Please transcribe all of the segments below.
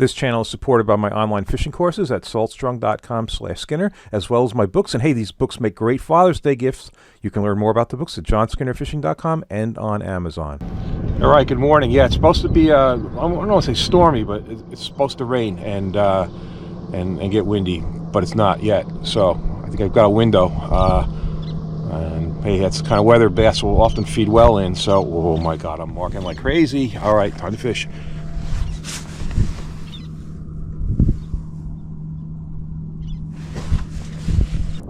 This channel is supported by my online fishing courses at saltstrung.com/Skinner, as well as my books. And hey, these books make great Father's Day gifts. You can learn more about the books at johnskinnerfishing.com and on Amazon. All right, good morning. Yeah, it's supposed to be, I don't want to say stormy, but it's supposed to rain and get windy, but it's not yet. So I think I've got a window. And hey, that's the kind of weather bass will often feed well in. So, oh my God, I'm marking like crazy. All right, time to fish.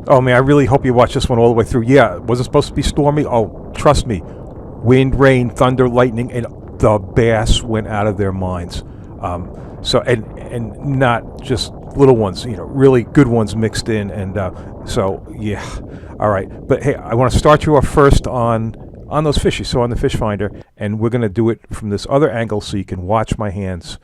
Oh man, I really hope you watch this one all the way through. Yeah, was it supposed to be stormy? Oh, trust me. Wind, rain, thunder, lightning, and the bass went out of their minds. And not just little ones, really good ones mixed in. And so, yeah. All right. But hey, I want to start you off first on those fish you saw on the fish finder, and we're going to do it from this other angle so you can watch my hands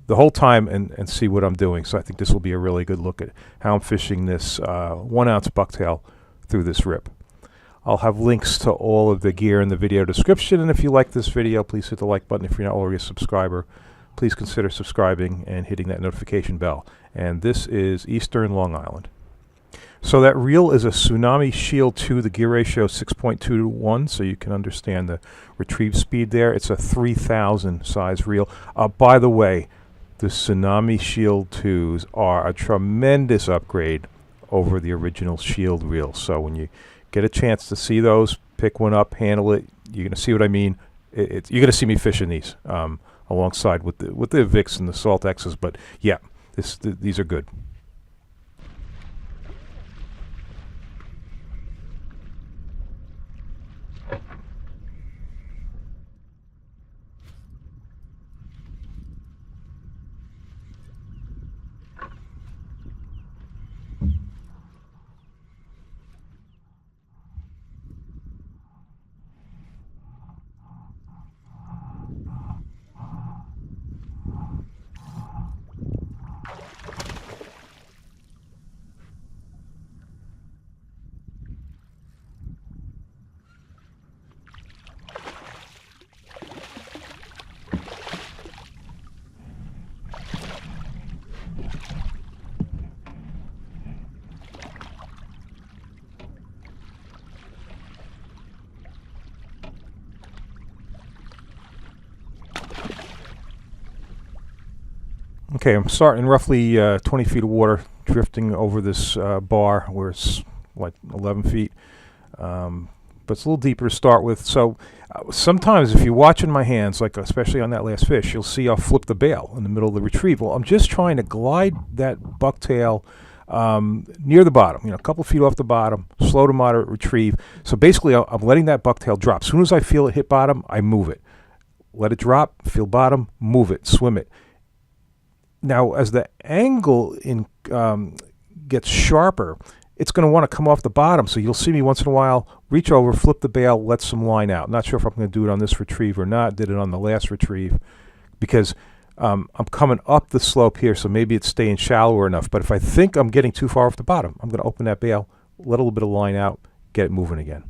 the whole time and see what I'm doing. So I think this will be a really good look at how I'm fishing this 1 ounce bucktail through this rip. I'll have links to all of the gear in the video description, and if you like this video, please hit the like button. If you're not already a subscriber, please consider subscribing and hitting that notification bell. And this is Eastern Long Island. So that reel is a Tsunami Shield 2, the gear ratio 6.2 to 1, so you can understand the retrieve speed there. It's a 3,000 size reel. By the way, the Tsunami Shield 2s are a tremendous upgrade over the original Shield reel. So when you get a chance to see those, pick one up, handle it. You're going to see what I mean. You're going to see me fishing these alongside with the Vicks and the Salt X's. But yeah, these are good. Okay, I'm starting roughly 20 feet of water, drifting over this bar where it's like 11 feet. But it's a little deeper to start with. So sometimes if you're watching my hands, like especially on that last fish, you'll see I'll flip the bail in the middle of the retrieval. I'm just trying to glide that bucktail near the bottom, a couple feet off the bottom, slow to moderate retrieve. So basically I'm letting that bucktail drop. As soon as I feel it hit bottom, I move it. Let it drop, feel bottom, move it, swim it. Now, as the angle gets sharper, it's going to want to come off the bottom. So you'll see me once in a while reach over, flip the bail, let some line out. Not sure if I'm going to do it on this retrieve or not. Did it on the last retrieve because I'm coming up the slope here, so maybe it's staying shallower enough. But if I think I'm getting too far off the bottom, I'm going to open that bail, let a little bit of line out, get it moving again.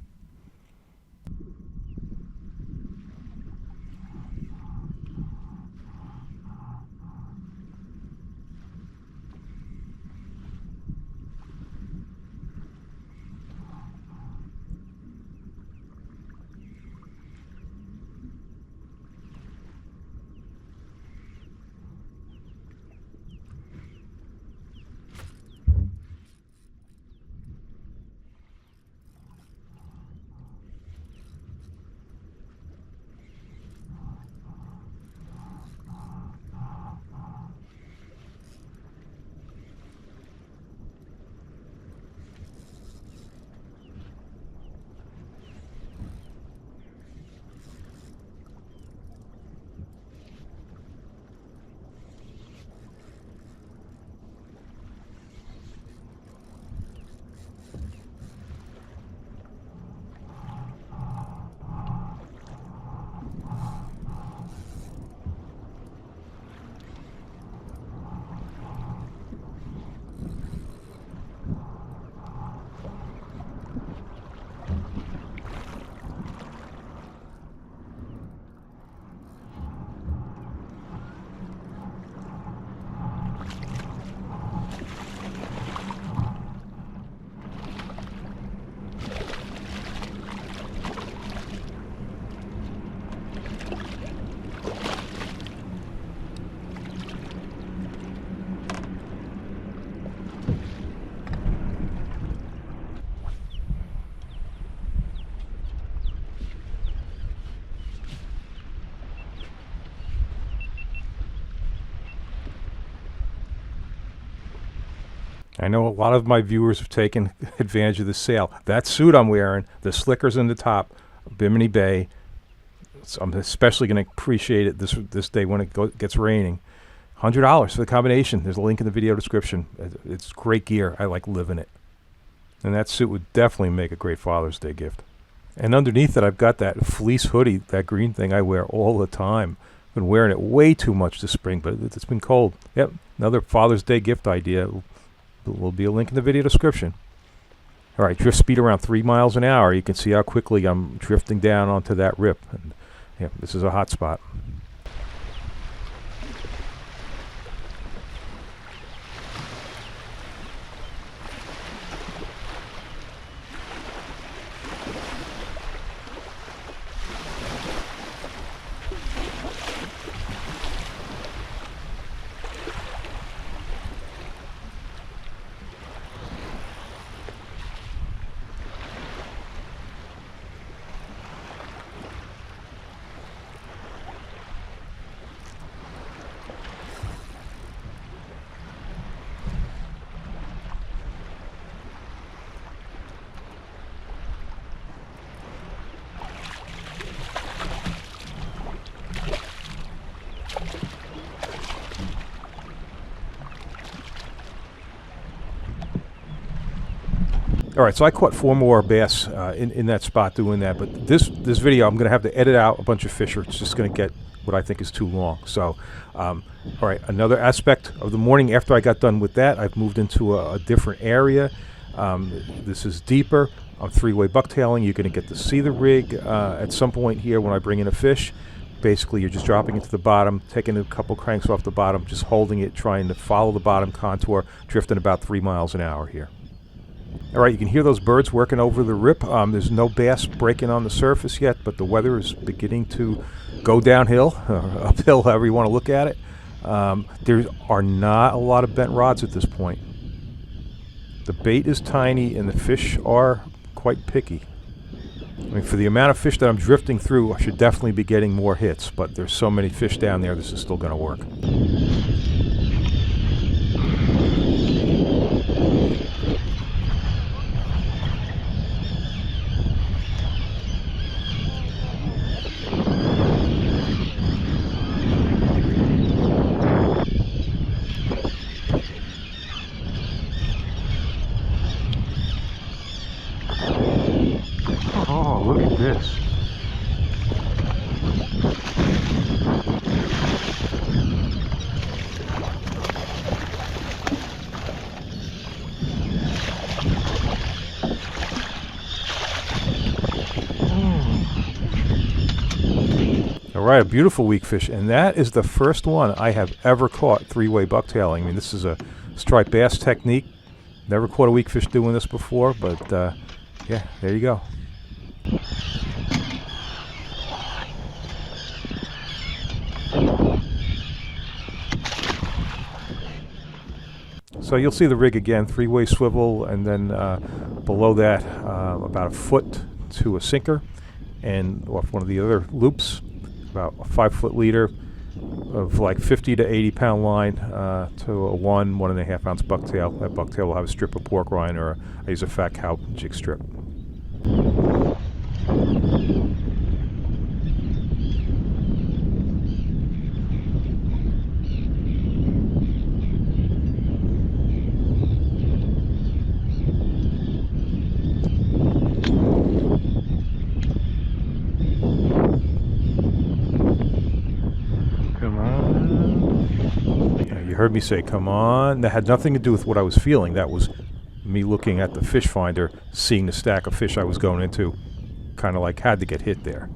I know a lot of my viewers have taken advantage of the sale. That suit I'm wearing, the slickers in the top, Bimini Bay. So I'm especially going to appreciate it this day when it gets raining. $100 for the combination. There's a link in the video description. It's great gear. I like living it. And that suit would definitely make a great Father's Day gift. And underneath it, I've got that fleece hoodie, that green thing I wear all the time. I've been wearing it way too much this spring, but it's been cold. Yep, another Father's Day gift idea. Will be a link in the video description. All right, drift speed around 3 miles an hour. You can see how quickly I'm drifting down onto that rip. And yeah, this is a hot spot. All right, so I caught 4 more bass in that spot doing that, but this video I'm going to have to edit out a bunch of fish, or it's just going to get what I think is too long. So, all right, another aspect of the morning after I got done with that, I've moved into a different area. This is deeper. I'm 3-way bucktailing. You're going to get to see the rig at some point here when I bring in a fish. Basically, you're just dropping it to the bottom, taking a couple cranks off the bottom, just holding it, trying to follow the bottom contour, drifting about 3 miles an hour here. All right, you can hear those birds working over the rip. There's no bass breaking on the surface yet, but the weather is beginning to go downhill, or uphill, however you want to look at it. There are not a lot of bent rods at this point. The bait is tiny and the fish are quite picky. I mean, for the amount of fish that I'm drifting through, I should definitely be getting more hits, but there's so many fish down there, this is still going to work. Oh, look at this. All right, a beautiful weakfish, and that is the first one I have ever caught 3-way bucktailing. I mean, this is a striped bass technique. Never caught a weakfish doing this before, but yeah, there you go. So you'll see the rig again, 3-way swivel, and then below that about a foot to a sinker, and off one of the other loops, about a 5-foot leader of like 50 to 80 pound line to a 1.5 ounce bucktail. That bucktail will have a strip of pork rind, or I use a fat cow jig strip. You heard me say, come on. That had nothing to do with what I was feeling. That was me looking at the fish finder, seeing the stack of fish I was going into, kind of like had to get hit there.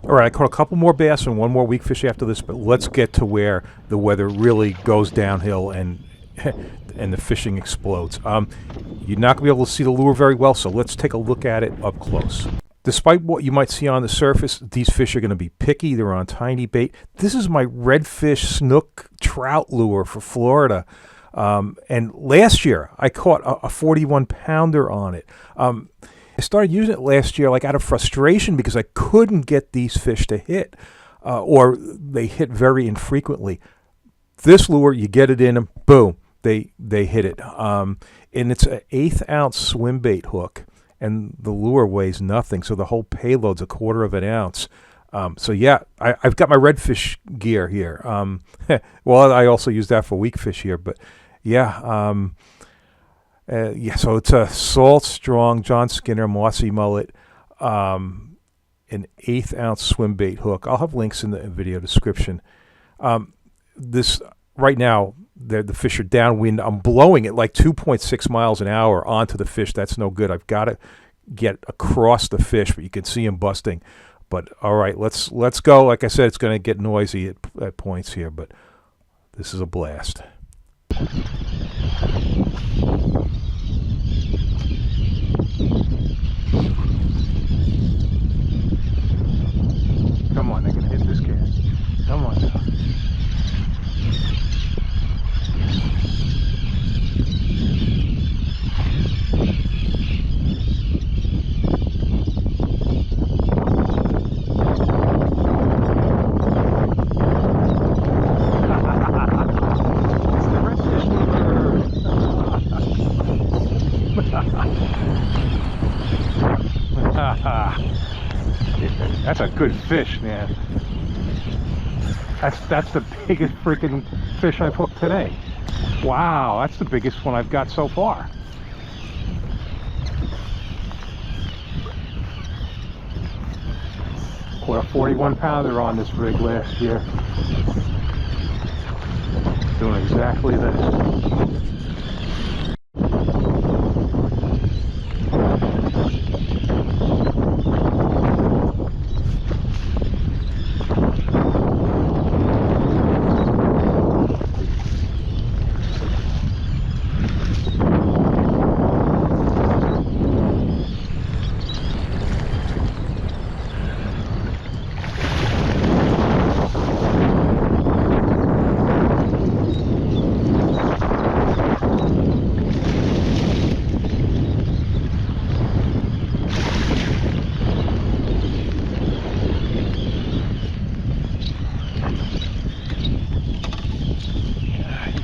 All right, I caught a couple more bass and one more weak fish after this, but let's get to where the weather really goes downhill and and the fishing explodes. You're not going to be able to see the lure very well, so let's take a look at it up close. Despite what you might see on the surface, these fish are going to be picky. They're on tiny bait. This is my redfish snook trout lure for Florida. And last year, I caught a 41-pounder on it. I started using it last year like out of frustration because I couldn't get these fish to hit, or they hit very infrequently. This lure, you get it in them, boom, they hit it. And it's an 1/8 ounce swim bait hook, and the lure weighs nothing, so the whole payload's 1/4 ounce. So yeah, I've got my redfish gear here. Well, I also use that for weakfish here, but yeah. Yeah, so it's a Salt Strong John Skinner Mossy Mullet, an 1/8 ounce swim bait hook. I'll have links in the video description. This right now, the fish are downwind. I'm blowing it like 2.6 miles an hour onto the fish. That's no good. I've got to get across the fish, but you can see them busting. But all right, let's go. Like I said, it's going to get noisy at points here, but this is a blast. Come on, they're going to hit this cast. Come on now. That's a good fish, man. That's the biggest freaking fish I've hooked today. Wow, that's the biggest one I've got so far. Caught a 41-pounder on this rig last year. Doing exactly this.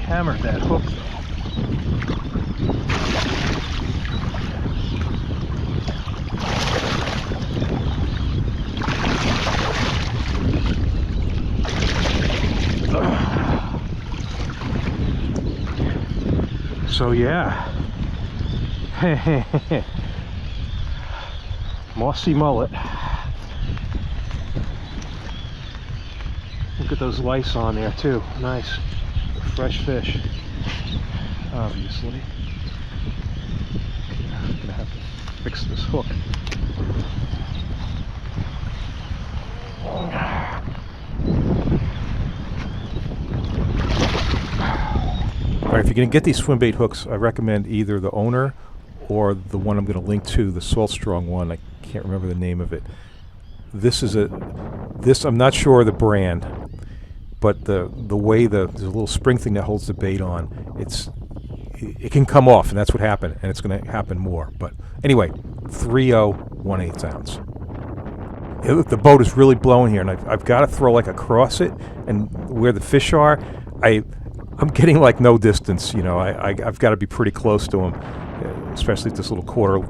Hammered that hook though. So yeah, mossy mullet. Look at those lice on there too. Nice. Fresh fish, obviously. I'm gonna have to fix this hook. All right, if you're gonna get these swim bait hooks, I recommend either the owner or the one I'm gonna link to, the Salt Strong one. I can't remember the name of it. This is I'm not sure of the brand, but the way there's a little spring thing that holds the bait on, it can come off, and that's what happened, and it's going to happen more. But anyway, 3/0 1/8 ounce. Look, the boat is really blowing here, and I've got to throw like across it, and where the fish are, I'm getting like no distance. You know, I've got to be pretty close to them, especially with this little 1/4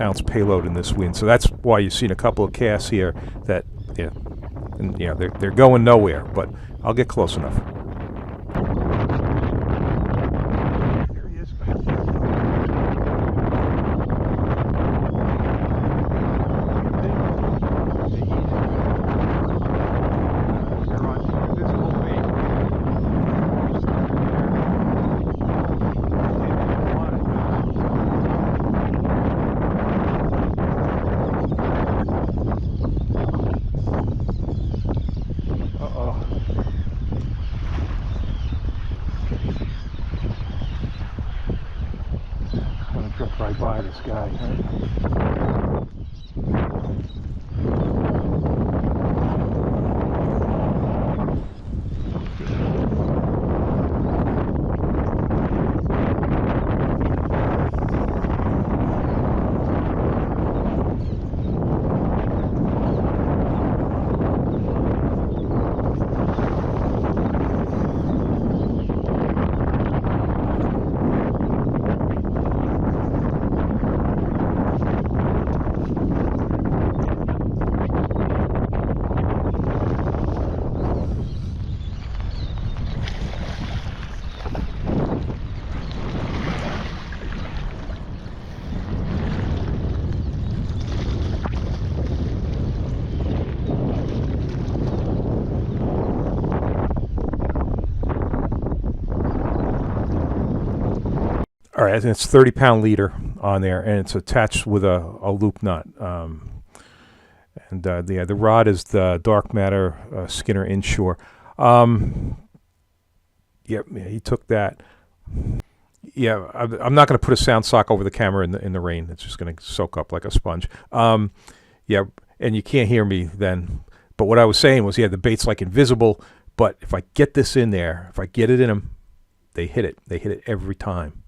ounce payload in this wind. So that's why you've seen a couple of casts here that, and they're going nowhere, but I'll get close enough. There he is. They're on invisible bait. by this guy. Right? All right, and it's 30-pound leader on there, and it's attached with a loop nut. The rod is the Dark Matter Skinner Inshore. Yep, yeah, he took that. Yeah, I'm not going to put a sound sock over the camera in the rain. It's just going to soak up like a sponge. Yeah, and you can't hear me then. But what I was saying was, yeah, the bait's like invisible. But if I get this in there, if I get it in them, they hit it. They hit it every time.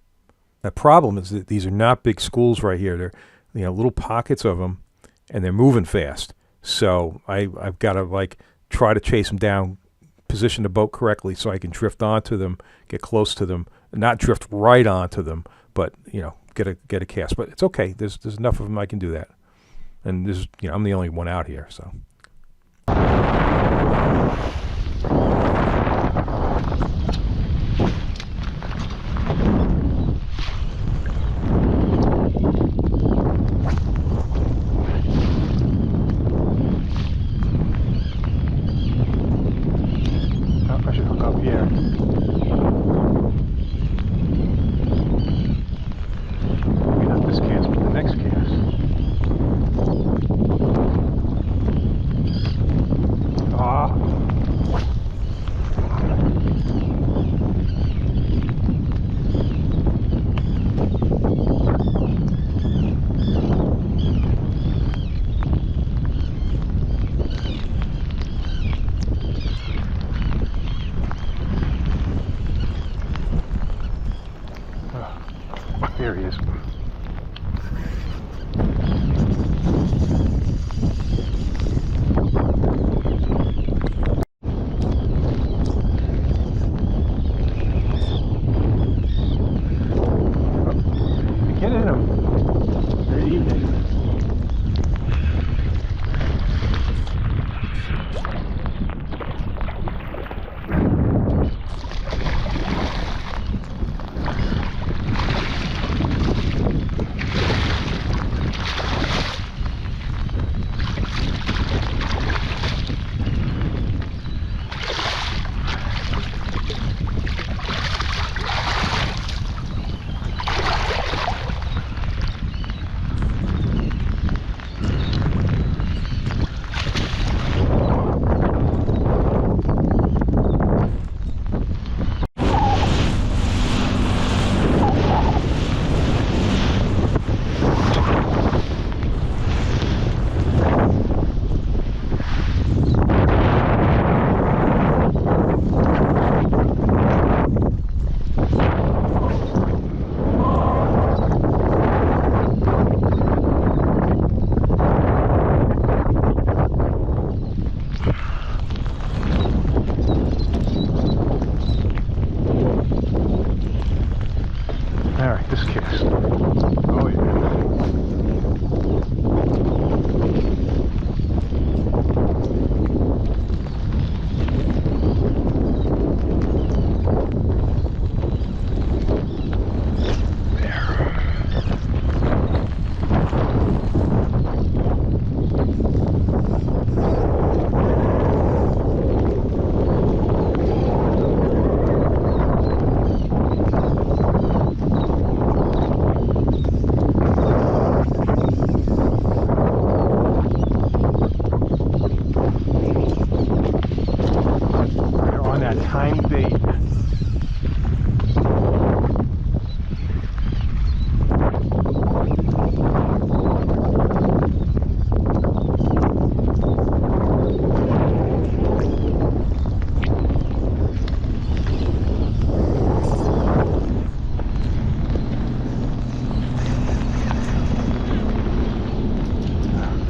The problem is that these are not big schools right here. They're little pockets of them, and they're moving fast. So I've got to like try to chase them down, position the boat correctly so I can drift onto them, get close to them, not drift right onto them, but get a cast. But it's okay. There's enough of them I can do that. And this I'm the only one out here, so. I should hook up here. Maybe not this cast, but the next cast. Ah. There he is. Get in him. They're eating.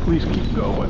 Please keep going.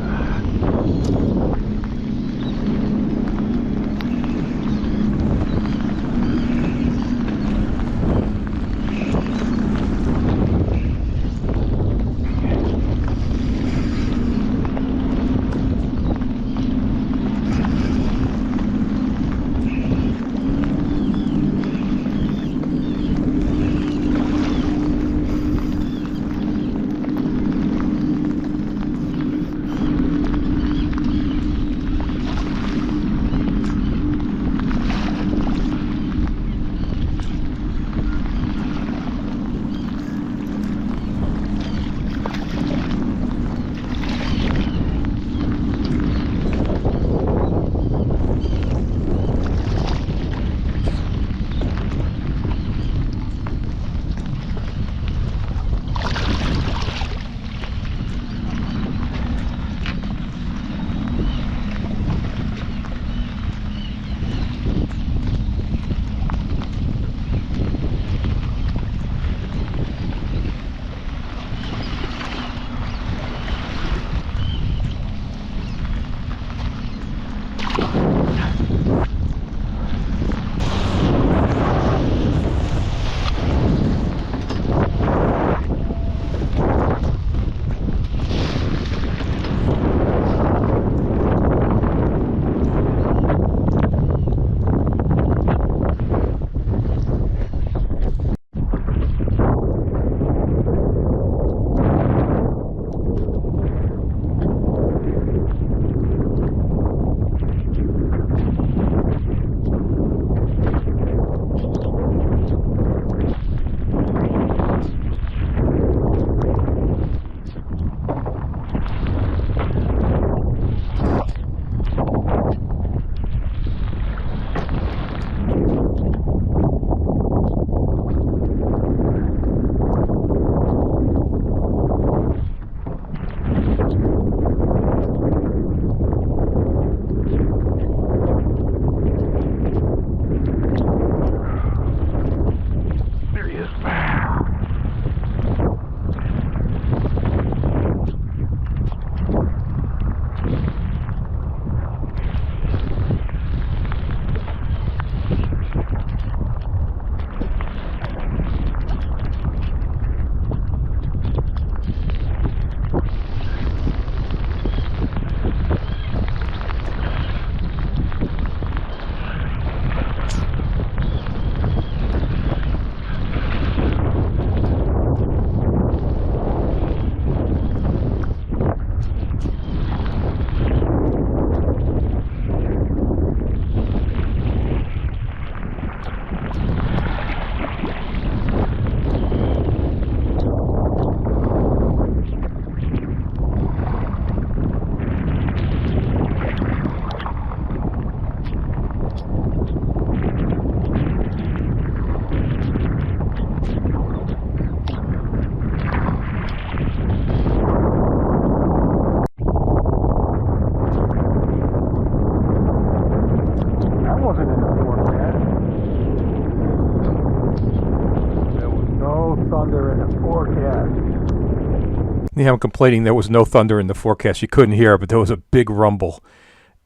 Yeah, I'm complaining there was no thunder in the forecast. You couldn't hear it, but there was a big rumble.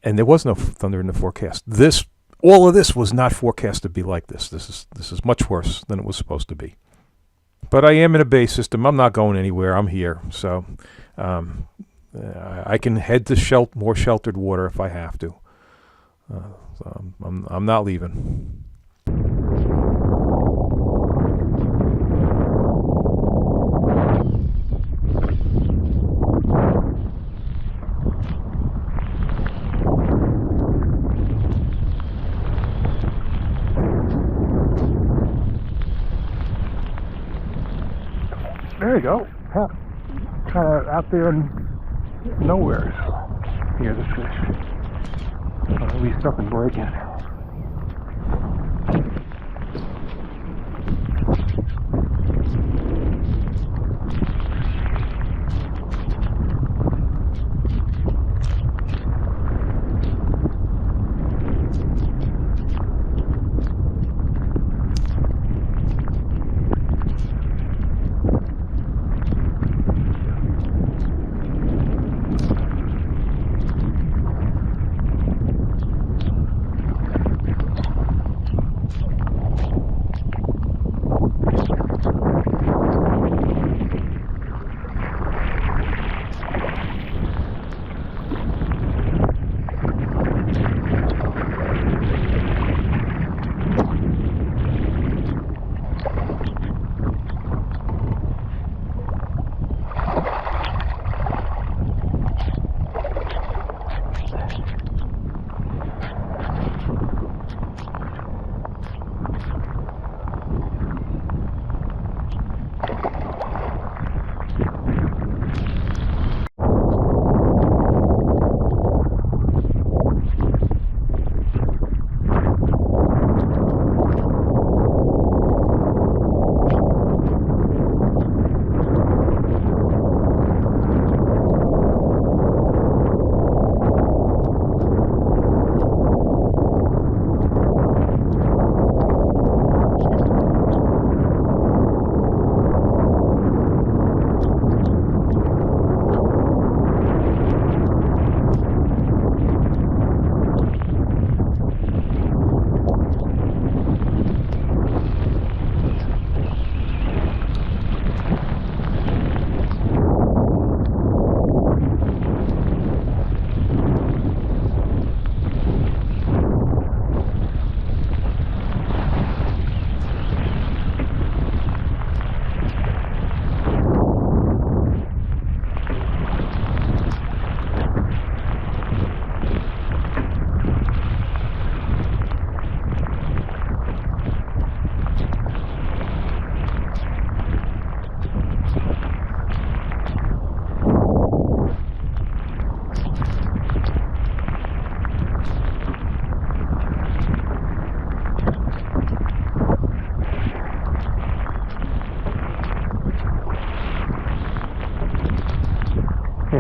And there was no thunder in the forecast. All of this was not forecast to be like this. This is much worse than it was supposed to be. But I am in a base system. I'm not going anywhere. I'm here. So I can head to more sheltered water if I have to. So I'm not leaving. There you go. Kind of out there in nowhere. Here's the fish. At least up and breaking.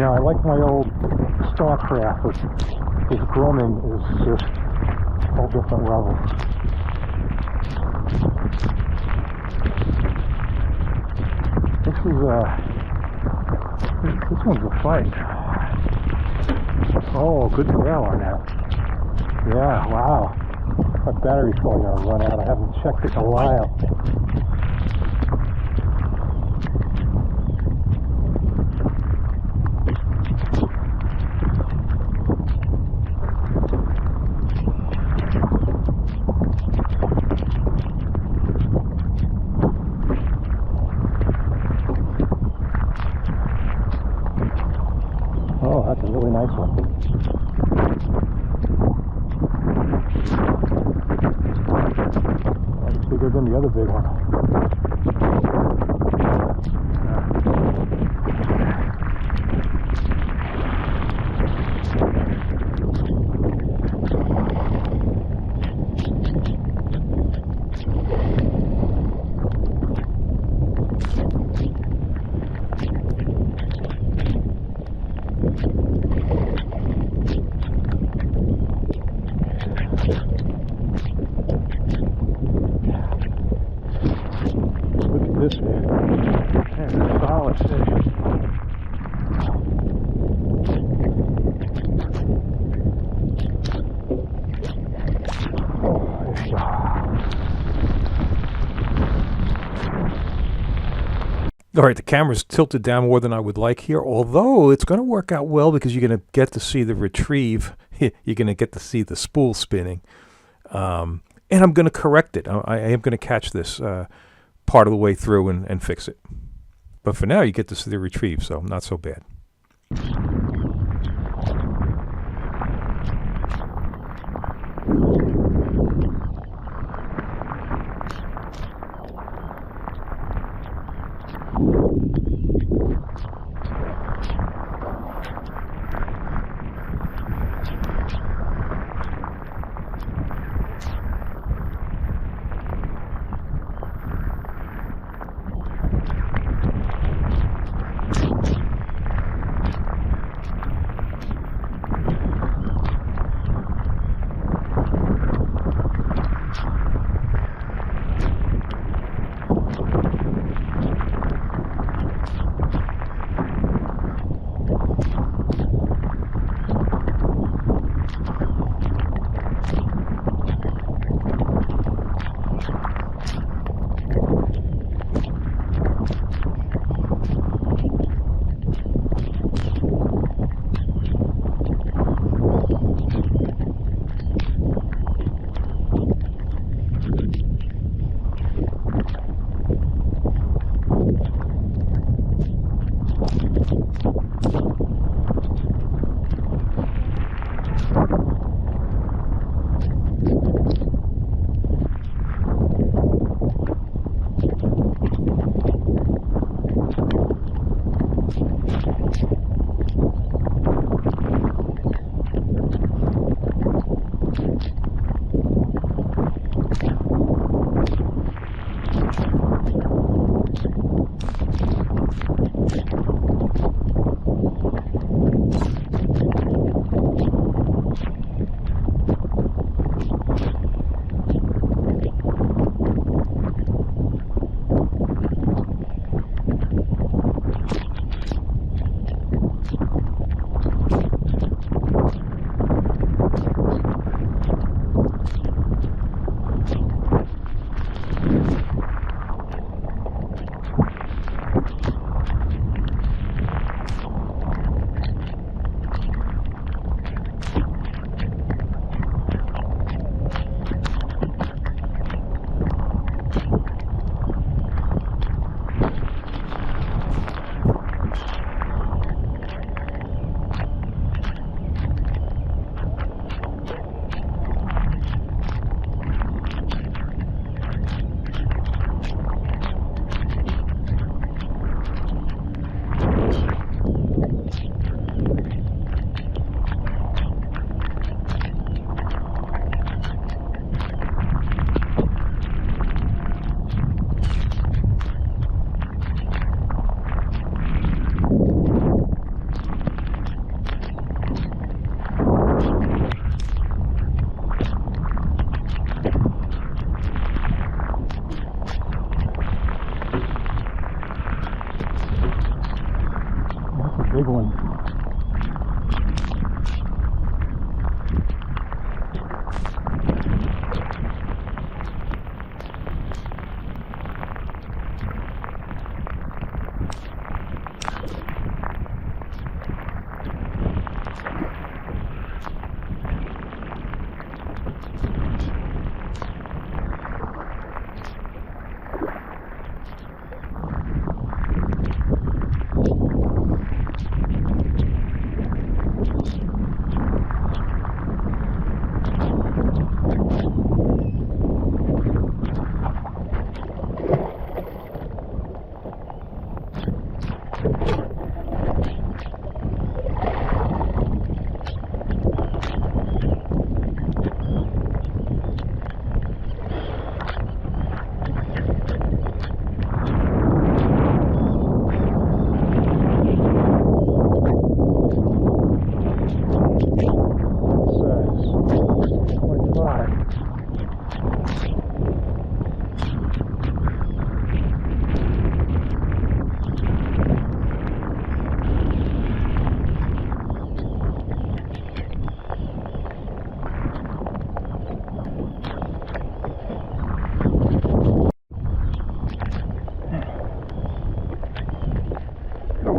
know, I like my old Starcraft, but this Grumman is just a whole different level. This one's a fight. Oh, good tail on that. Yeah, wow. My battery's probably gonna run out. I haven't checked it in a while. Oh, that's a really nice one. That's bigger than the other big one. This fish. That's a solid fish. Oh, there you go. All right, the camera's tilted down more than I would like here, although it's going to work out well because you're going to get to see the retrieve. You're going to get to see the spool spinning. And I'm going to correct it. I am going to catch this part of the way through and fix it. But for now, you get to see the retrieve, so not so bad. That's a big one.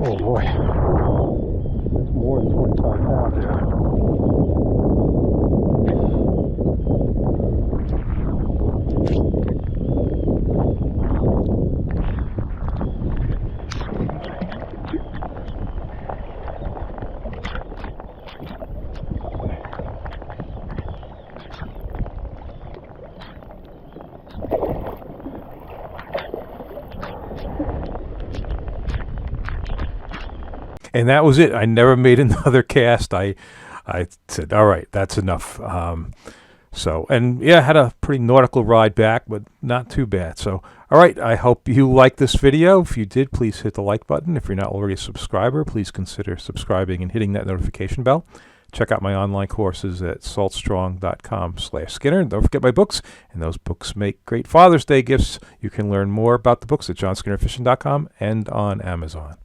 Oh boy, that's more than 25 pounds. And that was it. I never made another cast. I said, all right, that's enough. And yeah, I had a pretty nautical ride back, but not too bad. So, all right, I hope you liked this video. If you did, please hit the like button. If you're not already a subscriber, please consider subscribing and hitting that notification bell. Check out my online courses at saltstrong.com/Skinner. Don't forget my books, and those books make great Father's Day gifts. You can learn more about the books at johnskinnerfishing.com and on Amazon.